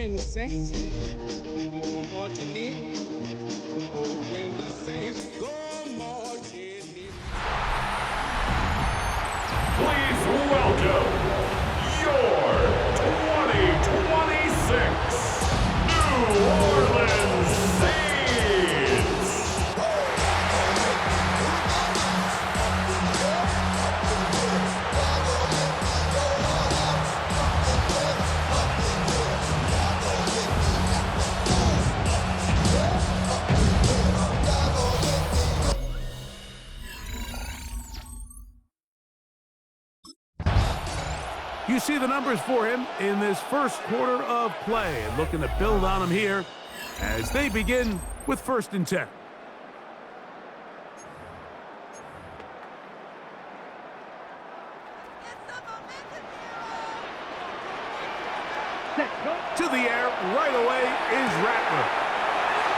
when the Saints go marching in. When the Saints go marching in. Please welcome your 2026 New Orleans Saints. You see the numbers for him in this first quarter of play, and looking to build on them here as they begin with 1st and 10. To the air right away is Rattler.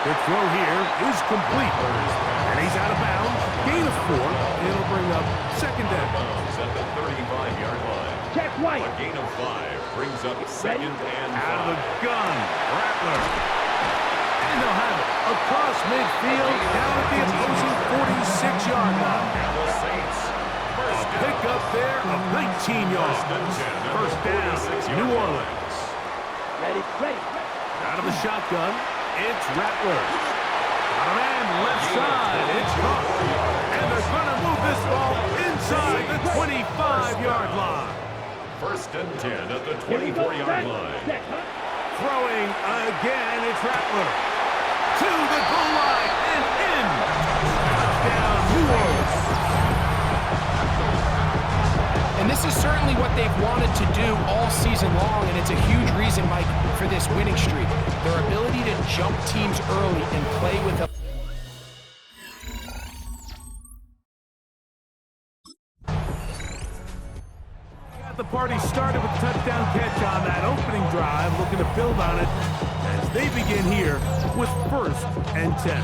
The throw here is complete, and he's out of bounds. Gain of 4. It'll bring up 2nd down. At the 35-yard line. Check right. A gain of 5 brings up 2nd and 5. Out of the gun, Rattler. And they'll have it across midfield, down at the opposing 46-yard line. And the Saints. A pick up there of 19 yards. First down, New Orleans. Ready, ready. Out of the shotgun, it's Rattler. Got a man left side, it's caught. And they're going to move this ball inside the 25-yard line. 1st and 10 at the 24-yard line. Throwing again, it's Rattler. To the goal line and in. Touchdown, New Orleans. And this is certainly what they've wanted to do all season long, and it's a huge reason, Mike, for this winning streak. Their ability to jump teams early and play with a The party started with a touchdown catch on that opening drive, looking to build on it as they begin here with 1st and 10.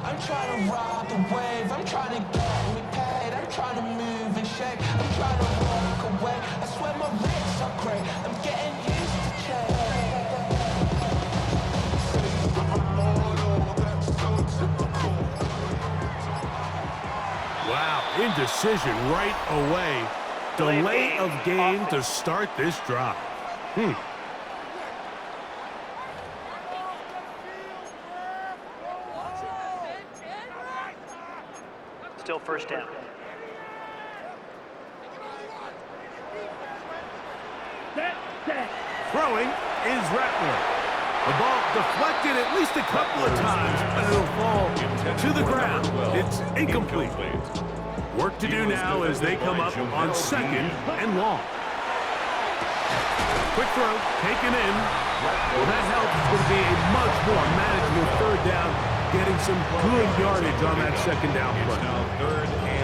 I'm trying to ride the wave, I'm trying to get me paid, I'm trying to move and shake, I'm trying to walk away, I swear my wrists are great, I'm getting used to change. Wow, indecision right away. Delay of game to start this drive. Still 1st down. Throwing is Rattler. The ball deflected at least a couple of times, but it'll fall to the ground. It's incomplete. Work to do now as they come up on 2nd and long. Quick throw, taken in. Well, that helps. It's going to be a much more manageable 3rd down, getting some good yardage on that 2nd down play.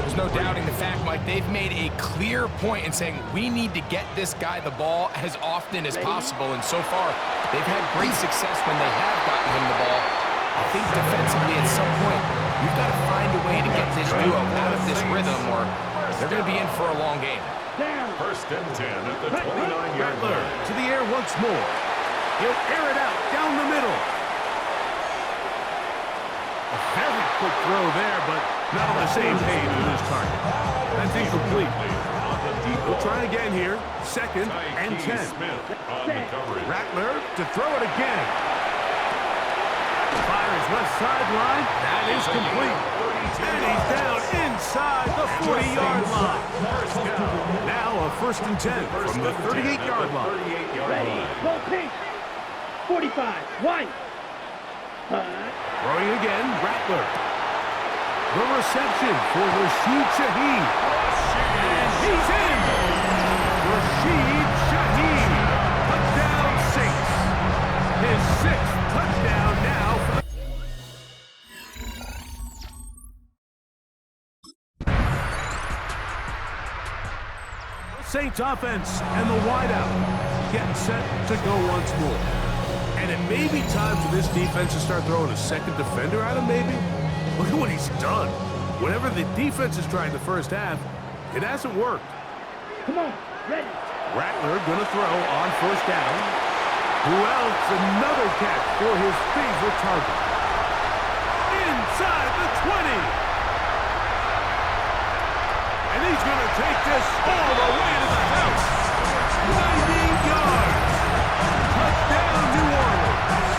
There's no doubting the fact, Mike, they've made a clear point in saying we need to get this guy the ball as often as possible, and so far they've had great success when they have gotten him the ball. I think defensively at some point you've got to find a way to get this duo out of this rhythm or they're going to be in for a long game. 1st and 10 at the 29-yard Rattler line. to the air once more. He'll air it out down the middle. A very quick throw there, but not on the same page with his target. That's incomplete. We'll try again here. 2nd and 10. Rattler to throw it again. Fires left sideline. That is complete. And he's down inside the 40-yard line. Now a 1st and 10 from the 38-yard line. Ready, go pink. 45, white. Throwing again, Rattler. The reception for Rashid Shaheed. And he's in! Rashid Shaheed. Touchdown Saints. His 6th touchdown now for the Saints offense and the wideout getting set to go once more. And it may be time for this defense to start throwing a 2nd defender at him, maybe. Look at what he's done. Whenever the defense has tried the first half, it hasn't worked. Come on, Rattler going to throw on first down. Who else? Another catch for his favorite target. Inside the 20. And he's going to take this all the way to the house. 90 yards. Touchdown, New Orleans.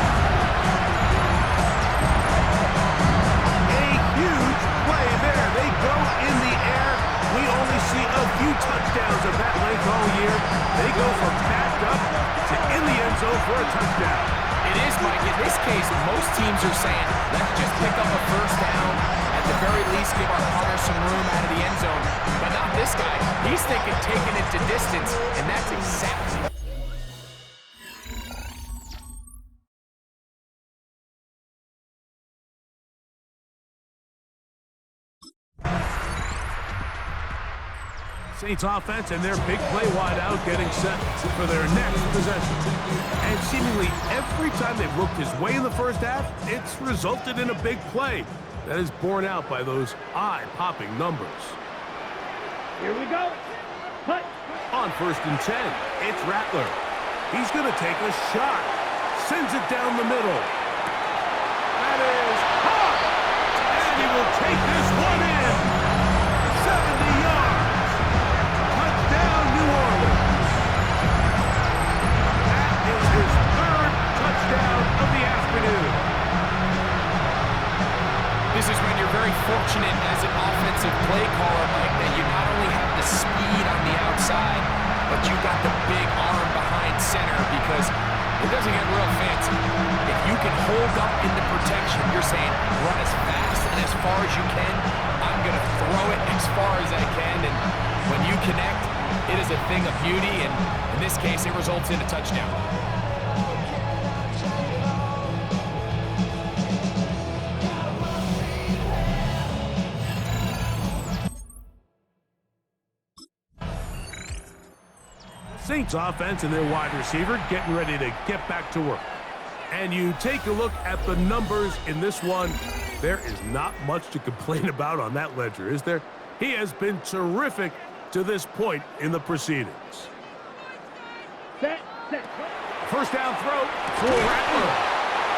A huge play there. They go in the air. We only see a few touchdowns of that length all year. They go from backed up to in the end zone for a touchdown. It is, Mike. In this case, most teams are saying, let's just pick up a first down. At the very least, give our punter some room out of the end zone. But not this guy. He's thinking taking it to distance, and that's exactly. Saints offense and their big play wide out getting set for their next possession. And seemingly every time they've looked his way in the first half, it's resulted in a big play that is borne out by those eye-popping numbers. Here we go. Cut. On 1st and 10, it's Rattler. He's going to take a shot. Sends it down the middle. That is hot. And he will take this one in. 70 yards. Touchdown, New Orleans. That is his 3rd touchdown of the afternoon. This is when you're very fortunate as an offensive play caller, Mike, that you not only have the speed on the outside, but you got the big arm behind center, because it doesn't get real fancy. If you can hold up in the protection, you're saying run as fast and as far as you can. I'm going to throw it as far as I can, and when you connect, it is a thing of beauty, and in this case, it results in a touchdown. Saints offense and their wide receiver getting ready to get back to work. And you take a look at the numbers in this one, there is not much to complain about on that ledger, is there? He has been terrific to this point in the proceedings. Set. First down throw for Rattler.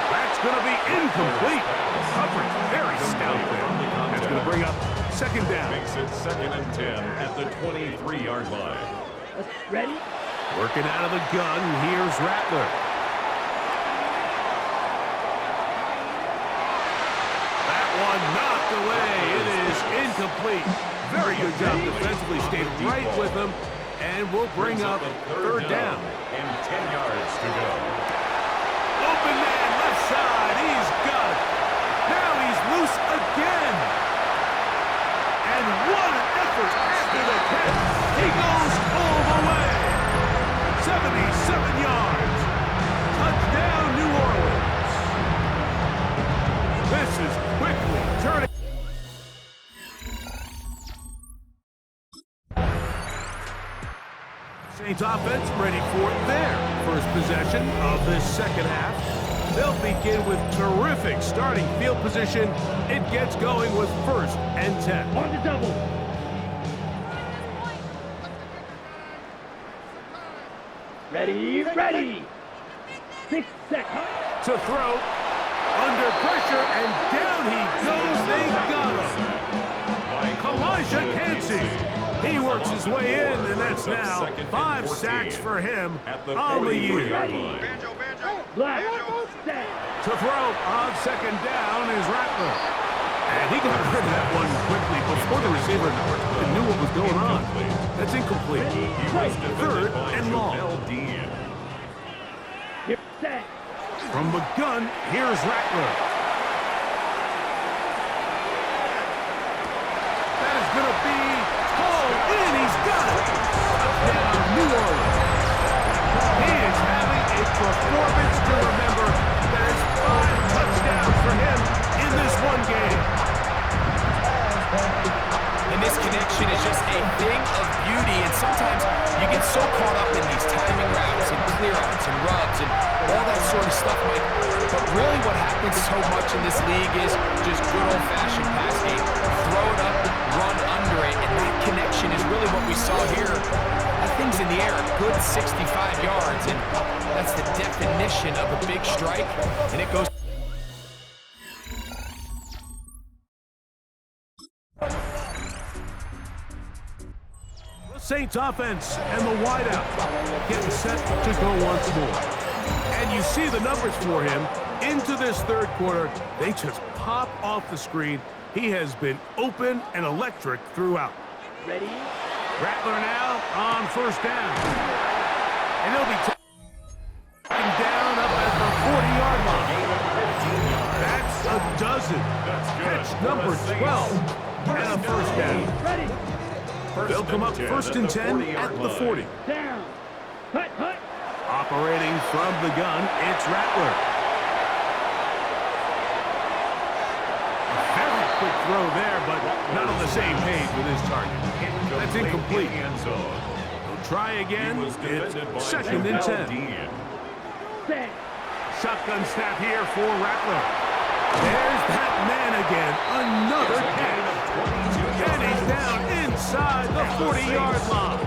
That's going to be incomplete. Coverage very stout there. That's going to bring up 2nd down. Makes it 2nd and 10 at the 23-yard line. Ready? Working out of the gun, here's Rattler. That one knocked away. It is incomplete. Very good job defensively. Stayed right with him, and will bring up 3rd down. And 10 yards to go. Open man, left side. He's got it. Now he's loose again. And what an effort after the catch. He goes all the way. 77 yards. Touchdown, New Orleans. This is quickly turning. Saints offense ready for their first possession of this 2nd half. They'll begin with terrific starting field position. It gets going with 1st and 10. On the double. Ready. 6 seconds. To throw, under pressure, and down he goes. They got him. Elijah Cansey. He works his way in, and that's now 5 sacks for him on the year. Black. Set. To throw on 2nd down is Rattler. And he got rid of that one quickly before the receiver knew what was going on. That's incomplete. 3rd and long. Set. From the gun, here's Rattler. That is going to be hauled in. He's got it. Touchdown, New Orleans. He is having a performance to remember. That is 5 touchdowns for him in this one game. And this connection is just a thing of beauty, and sometimes you get so caught up in these timing routes and clear outs and rubs and all that sort of stuff, Mike. But really what happens so much in this league is just good old-fashioned pass game. Throw it up, run under it, and that connection is really what we saw here. I think things in the air a good 65 yards, and that's the definition of a big strike, and it goes. The Saints offense and the wideout getting set to go once more. And you see the numbers for him into this third quarter. They just pop off the screen. He has been open and electric throughout. Ready? Rattler now on first down. And he'll be taken down up at the 40-yard line. That's a dozen. Catch number 12 and a first down. Ready? They'll come up first and 10 at the 40. Down. Hut, hut. Operating from the gun, it's Rattler. A very quick throw there, but not on the same page with his target. That's incomplete. He'll try again. It's second and 10. Set. Shotgun snap here for Rattler. There's that man again. Another catch. And he's down inside the 40-yard line.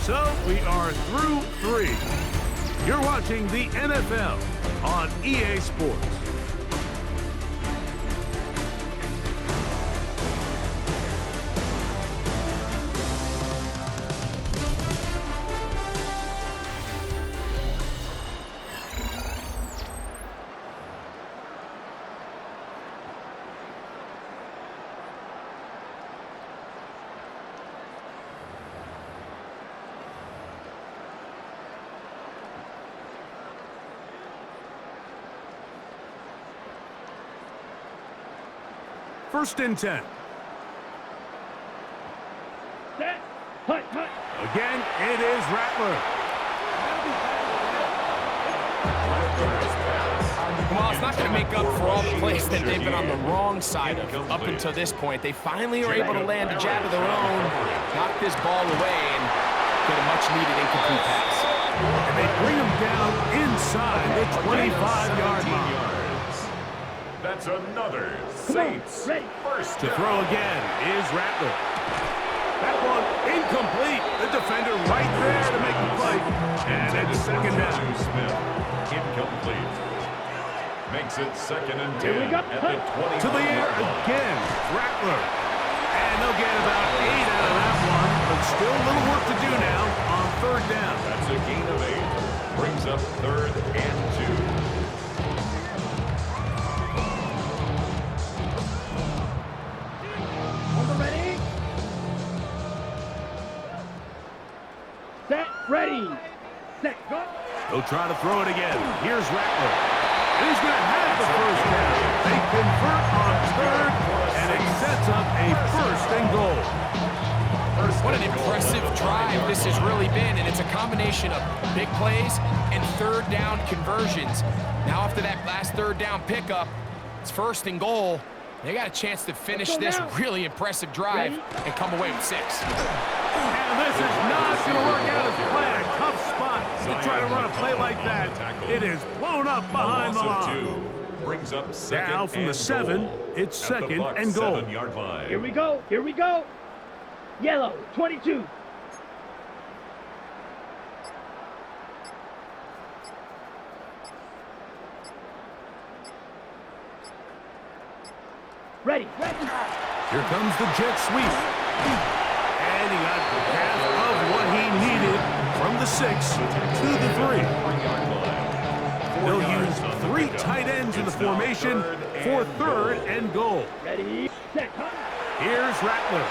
So we are through 3. You're watching the NFL on EA Sports. First and 10. Set. Hut, hut. Again, it is Rattler. Well, it's not going to make up for all the plays that they've been on the wrong side of up until this point. They finally are able to land a jab of their own, knock this ball away, and get a much-needed incomplete pass. And they bring him down inside the 25-yard line. That's another Saints first To throw again is Rattler. That one incomplete. The defender right there to make the play. And it's second down. Smith, incomplete. Makes it second and 10 Here we go. at the 20. To the air again, Rattler. And they'll get about 8 out of that one, but still a little work to do now on third down. That's a gain of 8. Brings up third and 2. Ready? Set. Ready. Set. Go. They'll try to throw it again. Here's Rattler. And he's going to have the first down. They convert on third, and it sets up a first and goal. What an impressive drive this has really been, and it's a combination of big plays and third down conversions. Now after that last third down pickup, it's first and goal. They got a chance to finish this really impressive drive and come away with 6. And this is not going to work out as planned. Tough spot to try to run a play like that. It is blown up behind the line. Brings up second Now from the 7, it's second and goal. 7-yard line. Here we go. Here we go. Yellow. 22. Ready. Ready. Here comes the jet sweep. And he got half of what he needed from the 6 to the 3. They'll use 3 tight ends in the formation for third and goal. Ready. Set. Here's Rattler.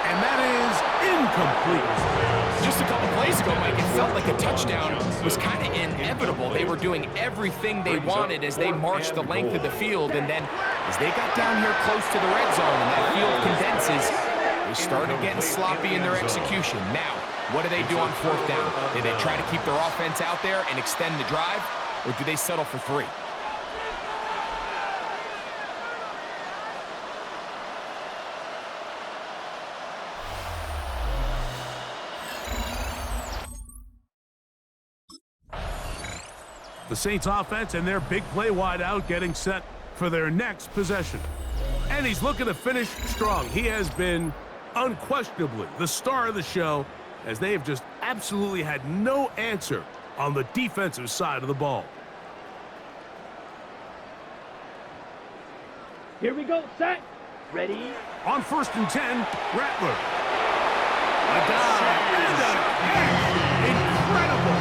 And that is incomplete. Just a couple plays ago, Mike, it felt like a touchdown was kind of inevitable. They were doing everything they wanted as they marched the length of the field, and then as they got down here close to the red zone and that field condenses, they started getting sloppy in their execution. Now, what do they do on fourth down? Do they try to keep their offense out there and extend the drive, or do they settle for 3? The Saints offense and their big play wideout getting set for their next possession. And he's looking to finish strong. He has been unquestionably the star of the show, as they have just absolutely had no answer on the defensive side of the ball. Here we go, set, ready. On 1st and 10, Rattler. A dive and a catch. Incredible.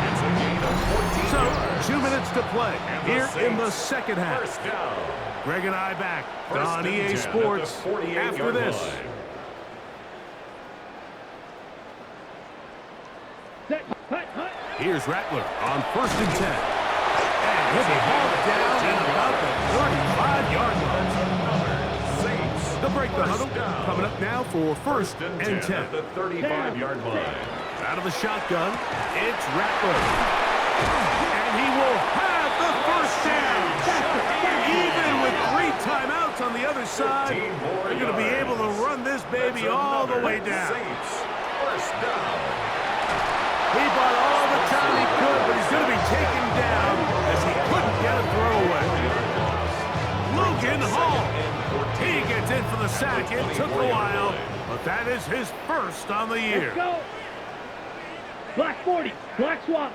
It's a gain of 14 yards. So, 2 minutes to play here in the second half. First down. Greg and I back First on and EA 10 Sports at the 48 after yard this. line. Set, hut, hut. Here's Rattler on 1st and 10. And he'll be hauled down at about the 35-yard line. Saints. They'll break the huddle. down. Coming up now for 1st and 10. At the 35-yard line. Out of the shotgun, it's Rattler. And he will have the first down. Even with 3 timeouts on the other side, they're going to be able to run this baby all the way down. Saints. First down. He bought all the time he could, but he's going to be taken down as he couldn't get a throwaway. Logan Hall. He gets in for the sack. It took a while, but that is his first on the year. Let's go. Black 40, black swap.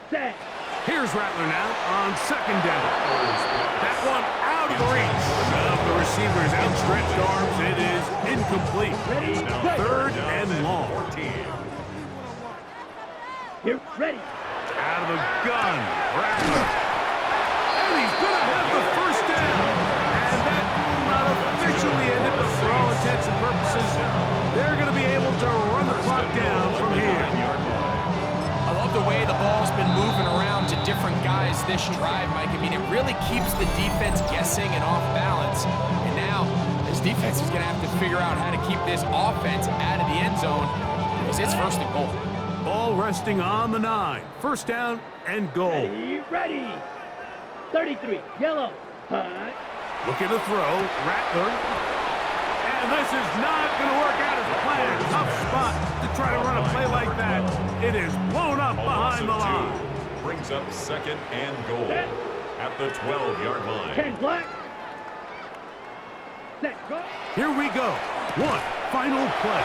Set. Here's Rattler now on 2nd down. That one out of the reach of the receiver's outstretched arms. It is incomplete. Ready, Now go. 3rd and long. 14. Here, ready. Out of the gun, Rattler. And he's going to have the first down. And that will not officially end it, but for all intents and purposes, they're going to be able to run the clock down from here. I love the way the ball's been moving around to different guys this drive, Mike. I mean, it really keeps the defense guessing and off balance. And now, this defense is going to have to figure out how to keep this offense out of the end zone because it's 1st and goal. Ball resting on the 9. First down and goal. Ready, ready. 33, yellow, hut. Looking to throw, Rattler. And this is not going to work out as planned. Tough spot to try to run a play like that. It is blown up behind the line. Brings up 2nd and goal at the 12-yard line. 10 black. Set, go. Here we go. One final play.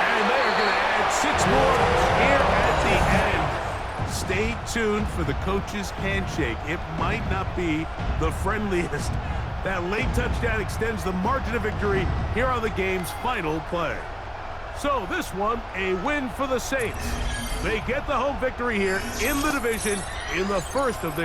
And they're going to add 6 more here at the end. Stay tuned for the coach's handshake. It might not be the friendliest. That late touchdown extends the margin of victory. Here are the game's final play. So this one, a win for the Saints. They get the home victory here in the division in the first of their